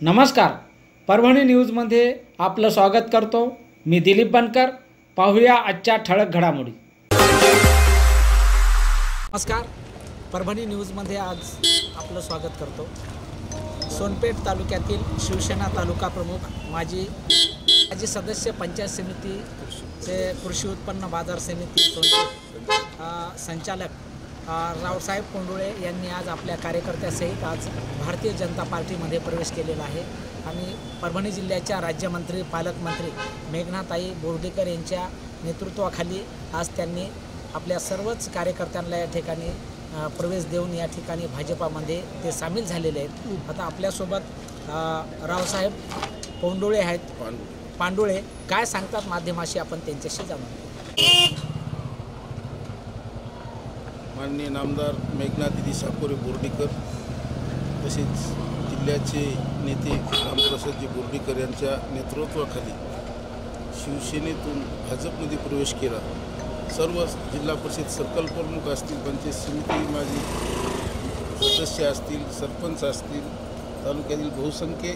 नमस्कार, परभणी न्यूजमध्ये आपलं स्वागत करतो। मी दिलीप बनकर। पाहूया आजच्या ठळक घडामोडी। नमस्कार, परभणी न्यूजमध्ये आज आपलं स्वागत करतो। सोनपेठ तालुक्यातील शिवसेना तालुका प्रमुख माजी सदस्य पंचायत समितीचे कृषी उत्पन्न बाजार समिती सोनपेठ संचालक रावसाहेब पोंडुळे यांनी आज आपल्या कार्यकर्त्यासहित आज भारतीय जनता पार्टीमध्ये प्रवेश केलेला आहे आणि परभणी जिल्ह्याच्या राज्यमंत्री पालकमंत्री मेघनाताई बोर्डीकर यांच्या नेतृत्वाखाली आज त्यांनी आपल्या सर्वच कार्यकर्त्यांना या ठिकाणी प्रवेश देऊन या ठिकाणी भाजपामध्ये ते सामील झालेले आहेत। आता आपल्यासोबत रावसाहेब पोंडुळे आहेत। पांडुळे काय सांगतात माध्यमाशी आपण त्यांच्याशी जाणून घेऊ। माननीय नामदार मेघनादिदी साकोरे बोर्डीकर तसेच जिल्ह्याचे नेते रामप्रसादजी बोर्डीकर यांच्या नेतृत्वाखाली शिवसेनेतून भाजपमध्ये प्रवेश केला। सर्व जिल्हा परिषद सर्कल प्रमुख असतील, पंचायत समिती माजी सदस्य असतील, सरपंच असतील, तालुक्यातील बहुसंख्य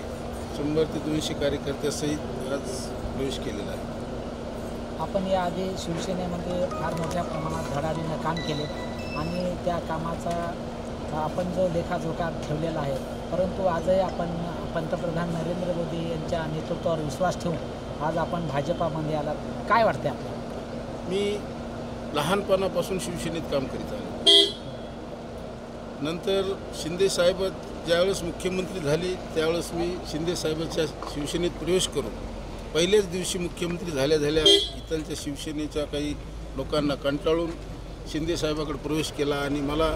100 ते 200 कार्यकर्त्यासहित आज प्रवेश केलेला आहे। आपण याआधी शिवसेनेमध्ये फार मोठ्या प्रमाणात धडाडीनं काम केले आणि त्या कामाचा आपण जो लेखाजोखा ठेवलेला आहे, परंतु आजही आपण पंतप्रधान नरेंद्र मोदी यांच्या नेतृत्वावर विश्वास ठेवून आज आपण भाजपामध्ये आलात। काय वाटते आपल्याला? मी लहानपणापासून शिवसेनेत काम करीत आलो। नंतर शिंदे साहेब ज्यावेळेस मुख्यमंत्री झाले त्यावेळेस मी शिंदे साहेबांच्या शिवसेनेत प्रवेश करून पहिल्याच दिवशी मुख्यमंत्री झाल्या इथलच्या शिवसेनेच्या काही लोकांना कंटाळून शिंदे साहेबाकडे प्रवेश केला आणि मला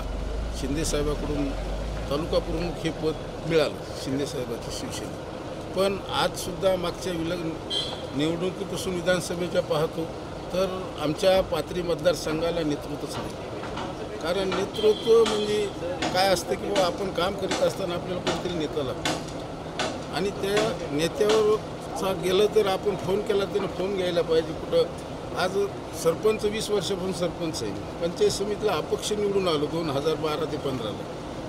शिंदे साहेबाकडून तालुका प्रमुख हे पद मिळालं शिंदे साहेबाच्या शिवसेनेत। पण आजसुद्धा मागच्या निवडणुकीपासून विधानसभेच्या पाहतो तर आमच्या पाथरी मतदारसंघाला नेतृत्वच नाही। कारण नेतृत्व म्हणजे काय असतं की बाबा आपण काम करीत असताना आपल्याला कोणतरी नेता लागतो आणि त्या नेत्यावर गेलं तर आपण फोन केला त्यानं फोन घ्यायला पाहिजे। कुठं आज सरपंच 20 वर्षापासून सरपंच आहे, पंचायत समितीला अपक्ष निवडून आलो 2012 ते 15ला,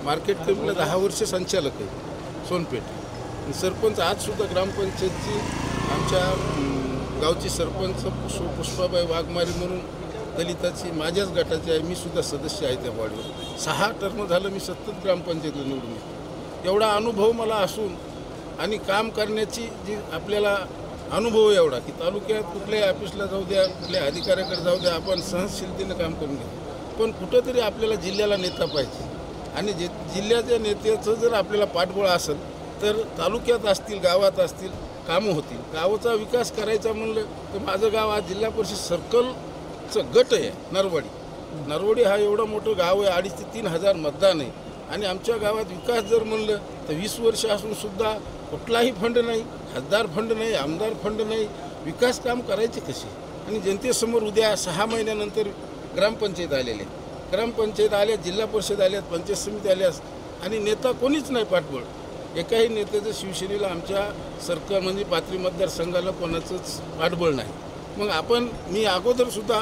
मार्केट कमिटीला 10 वर्ष संचालक आहे सोनपेठ। सरपंच आजसुद्धा ग्रामपंचायतची आमच्या गावची सरपंच पुष्पाबाई वाघमारे म्हणून दलिताची माझ्याच गटाची आहे, मी सुद्धा सदस्य आहे त्या बॉडीवर। 6 टर्म झालं मी सतत ग्रामपंचायतीला निवडून येतो। एवढा अनुभव मला असून आणि काम करण्याची जी आपल्याला अनुभव एवढा की तालुक्यात कुठल्याही ऑफिसला जाऊ द्या, कुठल्या अधिकाऱ्याकडे जाऊ द्या, आपण सहनशीलतेनं काम करून घेऊ। पण कुठंतरी आपल्याला जिल्ह्याला नेता पाहिजे आणि जिल्ह्याच्या नेत्याचं जर आपल्याला पाठबळ असेल तर तालुक्यात असतील, गावात असतील, कामं होतील। गावाचा विकास करायचा म्हणलं तर माझं गाव आज जिल्हा परिषद सर्कलचं गट आहे नरवडी हा एवढं मोठं गाव आहे, 2,500 ते 3,000 मतदान आहे आणि आमच्या गावात विकास जर म्हणलं तर 20 वर्ष असूनसुद्धा कुठलाही फंड नाही, खासदार फंड नाही, आमदार फंड नाही। विकास काम करायचे कसे? आणि जनतेसमोर उद्या 6 महिन्यानंतर ग्रामपंचायत आलेले, ग्रामपंचायत आल्या, जिल्हा परिषद आल्यात, पंचायत समिती आल्यास आणि नेता कोणीच नाही पाठबळ। एकाही नेत्याचं शिवसेनेला आमच्या सर्कल म्हणजे पाथरी मतदारसंघाला कोणाचंच पाठबळ नाही। मग मी अगोदरसुद्धा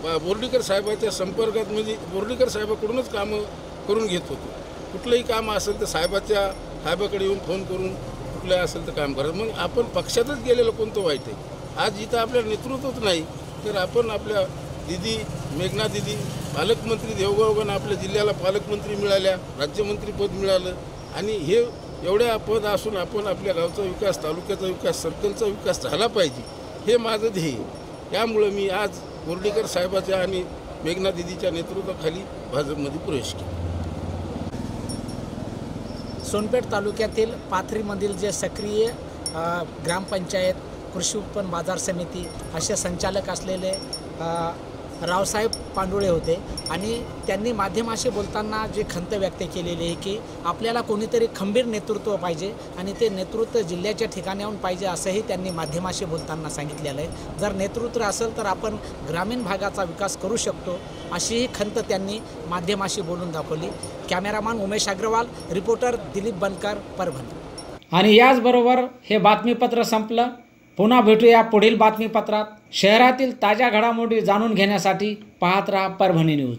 बोर्डीकर साहेबाच्या संपर्कात म्हणजे बोर्डीकर साहेबाकडूनच कामं करून घेत होतो। कुठलंही काम असेल तर साहेबाकडे येऊन फोन करून कुठलं असेल तर काम करा। मग आपण पक्षातच गेलेलं कोणतं वाईट आहे? आज इथं आपलं नेतृत्वच नाही तर आपण आपल्या दिदी मेघना दिदी पालकमंत्री देवगावगण आपल्या जिल्ह्याला पालकमंत्री मिळाल्या, राज्यमंत्री पद मिळालं आणि हे एवढ्या पद असून आपण आपल्या गावचा विकास, तालुक्याचा विकास, सर्कलचा विकास झाला पाहिजे हे माझं ध्येय। त्यामुळं मी आज बोर्डीकर साहेबाच्या आणि मेघना दिदीच्या नेतृत्वाखाली भाजपमध्ये प्रवेश केला। सोनपेठ तालुक्यातील पाथरीमधील जे सक्रिय ग्रामपंचायत, कृषी उत्पन्न बाजार समिती असे संचालक असलेले रावसाहेब पांडुळे होते आणि त्यांनी माध्यमाशी बोलताना जे खंत व्यक्त केलेली आहे की आपल्याला कोणीतरी खंबीर नेतृत्व पाहिजे आणि ते नेतृत्व जिल्ह्याच्या ठिकाणाहून पाहिजे असंही त्यांनी माध्यमाशी बोलताना सांगितलेलं आहे। जर नेतृत्व असेल तर आपण ग्रामीण भागाचा विकास करू शकतो अशीही खंत त्यांनी माध्यमाशी बोलून दाखवली। कॅमेरामॅन उमेश अग्रवाल, रिपोर्टर दिलीप बनकर, परभणी। आणि याचबरोबर हे बातमीपत्र संपलं। पुन्हा भेटूया पुढील बातमीपत्रात। शहरातील ताज्या घडामोडी जाणून घेण्यासाठी पाहत रहा परभणी न्यूज।